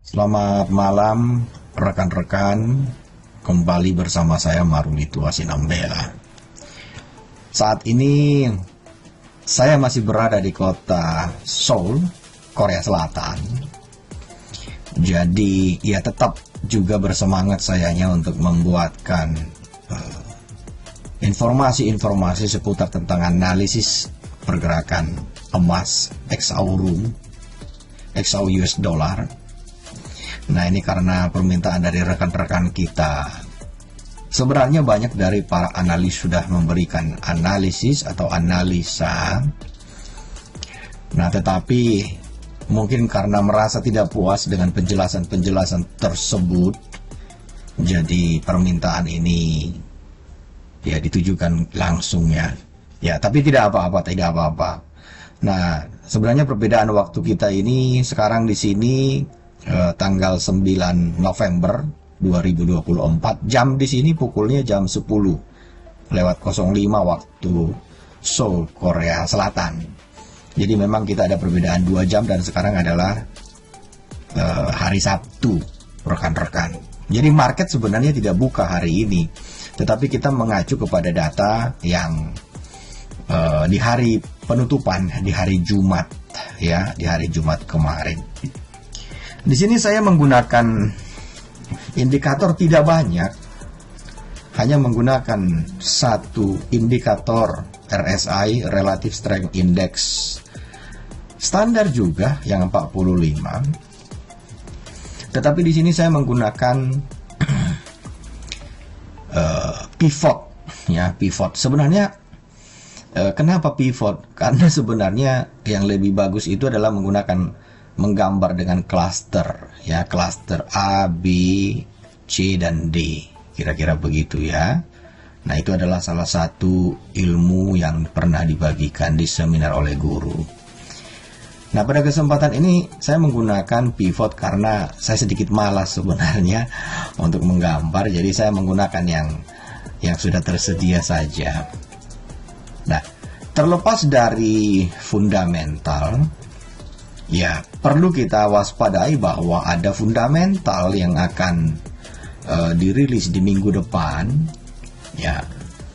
Selamat malam rekan-rekan, kembali bersama saya Marulito Asinambela. Saat ini saya masih berada di kota Seoul, Korea Selatan. Jadi ya tetap juga bersemangat sayanya untuk membuatkan informasi-informasi seputar tentang analisis pergerakan emas, XAU US dollar. Nah, ini karena permintaan dari rekan-rekan kita. Sebenarnya banyak dari para analis sudah memberikan analisis atau analisa. Nah, tetapi mungkin karena merasa tidak puas dengan penjelasan-penjelasan tersebut, jadi permintaan ini ya ditujukan langsung ya. Ya, tapi tidak apa-apa. Nah, sebenarnya perbedaan waktu kita ini sekarang di sini tanggal 9 November 2024, jam di sini pukulnya jam 10:05 waktu Seoul, Korea Selatan. Jadi memang kita ada perbedaan 2 jam dan sekarang adalah hari Sabtu, rekan-rekan. Jadi market sebenarnya tidak buka hari ini, tetapi kita mengacu kepada data yang di hari penutupan, di hari Jumat ya, di hari Jumat kemarin. Di sini saya menggunakan indikator tidak banyak, hanya menggunakan satu indikator RSI, Relative Strength Index, standar juga yang 45. Tetapi di sini saya menggunakan pivot, ya pivot. Sebenarnya kenapa pivot? Karena sebenarnya yang lebih bagus itu adalah menggambar dengan klaster, ya klaster A, B, C, dan D, kira-kira begitu ya. Nah, itu adalah salah satu ilmu yang pernah dibagikan di seminar oleh guru. Nah, pada kesempatan ini saya menggunakan pivot karena saya sedikit malas sebenarnya untuk menggambar, jadi saya menggunakan yang sudah tersedia saja. Nah, terlepas dari fundamental, ya perlu kita waspadai bahwa ada fundamental yang akan dirilis di minggu depan. Ya,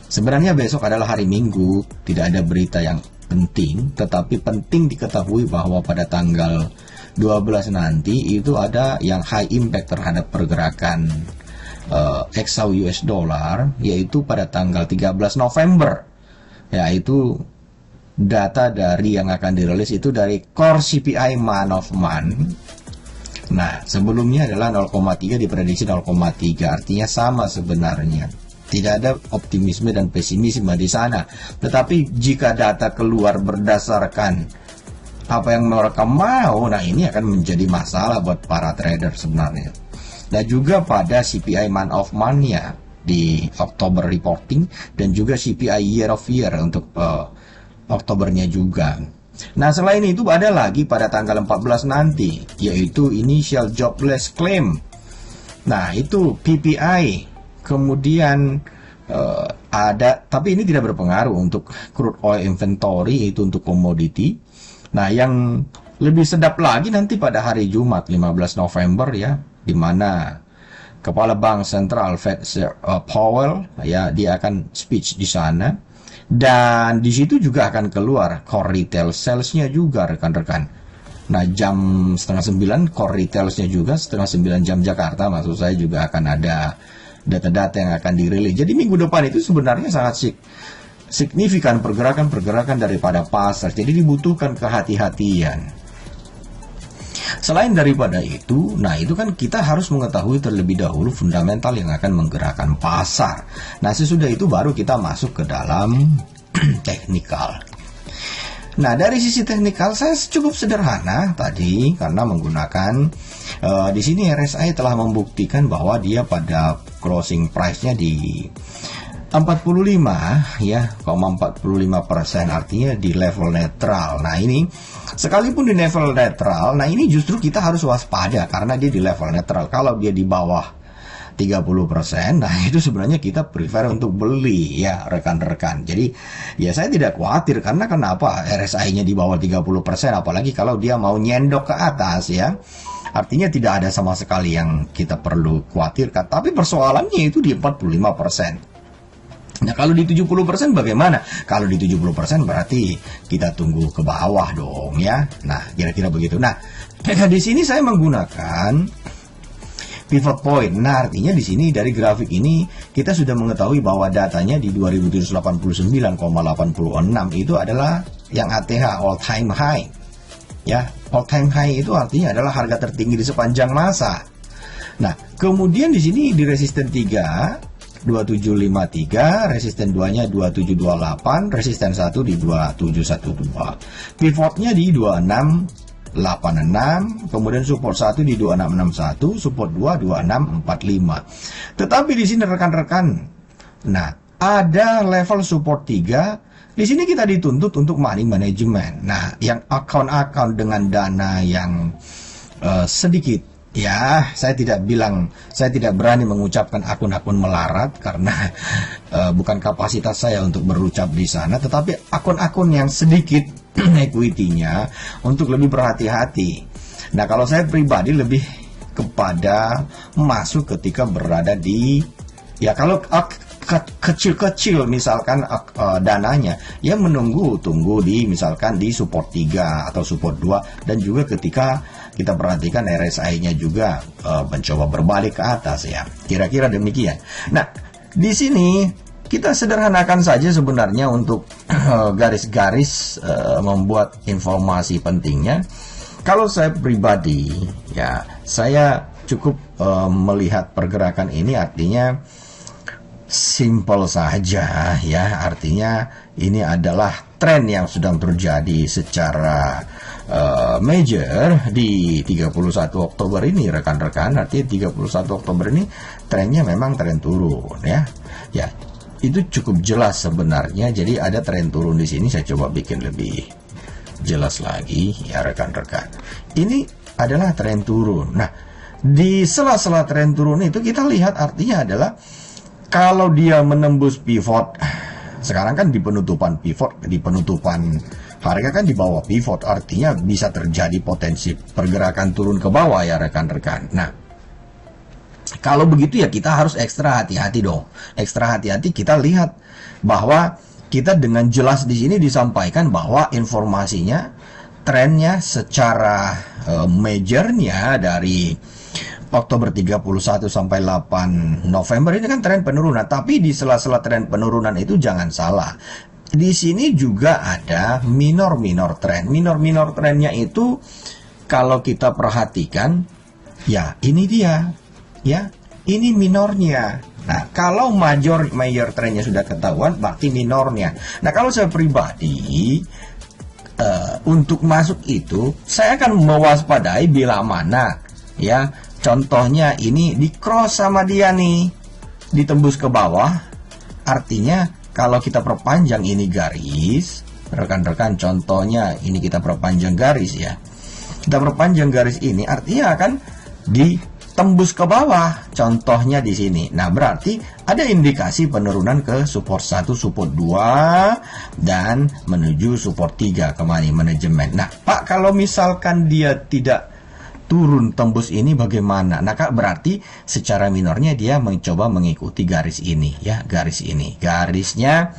sebenarnya besok adalah hari Minggu, tidak ada berita yang penting, tetapi penting diketahui bahwa pada tanggal 12 nanti itu ada yang high impact terhadap pergerakan XAU US dollar, yaitu pada tanggal 13 November. Yaitu data dari yang akan dirilis itu dari Core CPI month of month. Nah, sebelumnya adalah 0,3, diprediksi 0,3, artinya sama sebenarnya. Tidak ada optimisme dan pesimisme di sana. Tetapi jika data keluar berdasarkan apa yang mereka mau, nah ini akan menjadi masalah buat para trader sebenarnya. Dan juga pada CPI month of month ya di Oktober reporting, dan juga CPI year of year untuk Oktobernya juga. Nah, selain itu ada lagi pada tanggal 14 nanti, yaitu Initial Jobless Claim. Nah, itu PPI. Kemudian ada, tapi ini tidak berpengaruh untuk crude oil inventory, itu untuk komoditi. Nah, yang lebih sedap lagi nanti pada hari Jumat 15 November ya, di mana Kepala Bank Sentral Fed Powell ya, dia akan speech di sana. Dan di situ juga akan keluar core retail sales-nya juga, rekan-rekan. Nah, jam 8:30 core retail-nya juga, 8:30 jam Jakarta maksud saya, juga akan ada data-data yang akan dirilis. Jadi minggu depan itu sebenarnya sangat signifikan pergerakan-pergerakan daripada pasar. Jadi dibutuhkan kehati-hatian. Selain daripada itu, nah itu kan kita harus mengetahui terlebih dahulu fundamental yang akan menggerakkan pasar. Nah, sesudah itu baru kita masuk ke dalam teknikal. Nah, dari sisi teknikal saya cukup sederhana tadi karena menggunakan di sini RSI telah membuktikan bahwa dia pada closing price-nya di 45 ya, 45%, artinya di level netral. Nah, ini sekalipun di level netral, nah ini justru kita harus waspada karena dia di level netral. Kalau dia di bawah 30%, nah itu sebenarnya kita prefer untuk beli ya rekan-rekan. Jadi ya saya tidak khawatir karena kenapa RSI-nya di bawah 30%, apalagi kalau dia mau nyendok ke atas ya. Artinya tidak ada sama sekali yang kita perlu khawatirkan. Tapi persoalannya itu di 45%. Nah, kalau di 70% bagaimana? Kalau di 70% berarti kita tunggu ke bawah dong ya. Nah, kira-kira begitu. Nah, di sini saya menggunakan pivot point. Nah, artinya di sini dari grafik ini kita sudah mengetahui bahwa datanya di 2789,86 itu adalah yang ATH, all time high. Ya, all time high itu artinya adalah harga tertinggi di sepanjang masa. Nah, kemudian di sini di resisten 3 2753, resisten 2-nya 2728, resisten 1 di 2712. Pivotnya di 2686, kemudian support 1 di 2661, support 2 2645. Tetapi di sini rekan-rekan, nah, ada level support 3. Di sini kita dituntut untuk money management. Nah, yang akun-akun dengan dana yang sedikit, ya, saya tidak berani mengucapkan akun-akun melarat karena bukan kapasitas saya untuk berucap di sana, tetapi akun-akun yang sedikit equity-nya untuk lebih berhati-hati. Nah, kalau saya pribadi lebih kepada masuk ketika berada di, ya kalau kecil-kecil misalkan dananya, ya tunggu di misalkan di support 3 atau support 2, dan juga ketika kita perhatikan RSI-nya juga mencoba berbalik ke atas ya. Kira-kira demikian. Nah, di sini kita sederhanakan saja sebenarnya untuk garis-garis membuat informasi pentingnya. Kalau saya pribadi ya, saya cukup melihat pergerakan ini artinya simple saja ya, artinya ini adalah tren yang sedang terjadi secara major di 31 Oktober ini rekan-rekan. Artinya 31 Oktober ini trennya memang tren turun ya. Ya, itu cukup jelas sebenarnya. Jadi ada tren turun di sini, saya coba bikin lebih jelas lagi ya rekan-rekan. Ini adalah tren turun. Nah, di sela-sela tren turun itu kita lihat artinya adalah kalau dia menembus pivot, sekarang kan di penutupan pivot, di penutupan harga kan di bawah pivot, artinya bisa terjadi potensi pergerakan turun ke bawah ya rekan-rekan. Nah, kalau begitu ya kita harus ekstra hati-hati dong. Ekstra hati-hati, kita lihat bahwa kita dengan jelas di sini disampaikan bahwa informasinya, trennya secara majornya dari Oktober 31 sampai 8 November ini kan tren penurunan. Tapi di sela-sela tren penurunan itu jangan salah, di sini juga ada minor trend. Minor trendnya itu kalau kita perhatikan, ya ini dia, ya ini minornya. Nah, kalau major trendnya sudah ketahuan, berarti minornya. Nah, kalau saya pribadi untuk masuk itu, saya akan mewaspadai bila mana, ya contohnya ini di cross sama dia nih, ditembus ke bawah, artinya kalau kita perpanjang ini garis, rekan-rekan, contohnya ini kita perpanjang garis ya. Kita perpanjang garis ini artinya akan ditembus ke bawah, contohnya di sini. Nah, berarti ada indikasi penurunan ke support 1, support 2 dan menuju support 3 ke money management. Nah, Pak, kalau misalkan dia tidak turun tembus ini bagaimana? Nah, Kak, berarti secara minornya dia mencoba mengikuti garis ini ya, garis ini. Garisnya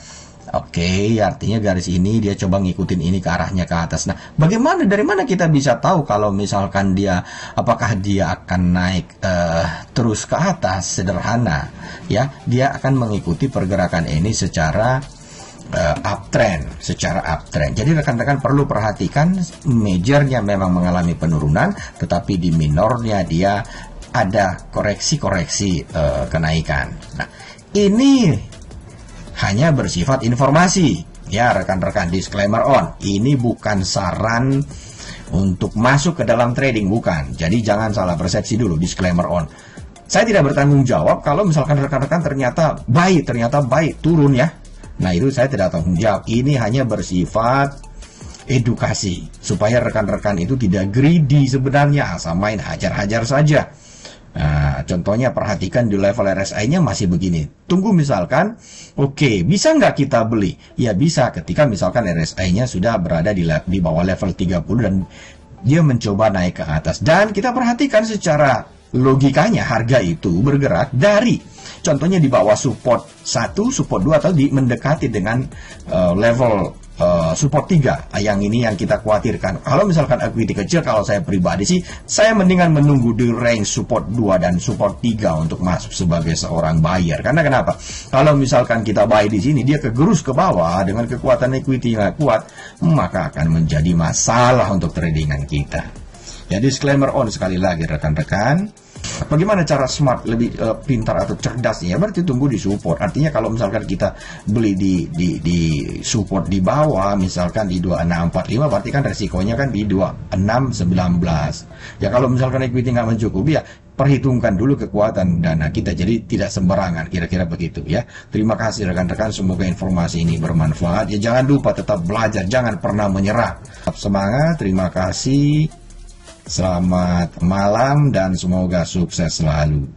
oke, artinya garis ini dia coba ngikutin ini ke arahnya ke atas. Nah, bagaimana, dari mana kita bisa tahu kalau misalkan dia, apakah dia akan naik terus ke atas? Sederhana ya, dia akan mengikuti pergerakan ini secara uptrend, Jadi rekan-rekan perlu perhatikan, majornya memang mengalami penurunan, tetapi di minornya dia ada koreksi-koreksi kenaikan. Nah, ini hanya bersifat informasi ya rekan-rekan, disclaimer on. Ini bukan saran untuk masuk ke dalam trading, bukan. Jadi jangan salah persepsi dulu, disclaimer on. Saya tidak bertanggung jawab kalau misalkan rekan-rekan ternyata baik turun ya. Nah, itu saya tidak tanggung jawab. Ini hanya bersifat edukasi supaya rekan-rekan itu tidak greedy sebenarnya, asal main hajar-hajar saja. Nah, contohnya perhatikan di level RSI-nya masih begini. Tunggu misalkan, oke, bisa nggak kita beli? Ya bisa ketika misalkan RSI-nya sudah berada di bawah level 30 dan dia mencoba naik ke atas. Dan kita perhatikan secara logikanya harga itu bergerak dari contohnya di bawah support 1, support 2 atau mendekati dengan level support 3. Yang ini yang kita khawatirkan. Kalau misalkan equity kecil, kalau saya pribadi sih, saya mendingan menunggu di range support 2 dan support 3 untuk masuk sebagai seorang buyer. Karena kenapa? Kalau misalkan kita buy di sini, dia kegerus ke bawah dengan kekuatan equity yang kuat, maka akan menjadi masalah untuk tradingan kita. Ya, disclaimer on sekali lagi rekan-rekan. Bagaimana cara smart, lebih pintar atau cerdas ya? Berarti tunggu di support. Artinya kalau misalkan kita beli di support di bawah, misalkan di 2645, berarti kan resikonya kan di 2619. Ya kalau misalkan equity nggak mencukupi, ya perhitungkan dulu kekuatan dana kita. Jadi tidak sembarangan, kira-kira begitu ya. Terima kasih rekan-rekan, semoga informasi ini bermanfaat. Ya jangan lupa tetap belajar, jangan pernah menyerah. Tetap semangat, terima kasih. Selamat malam dan semoga sukses selalu.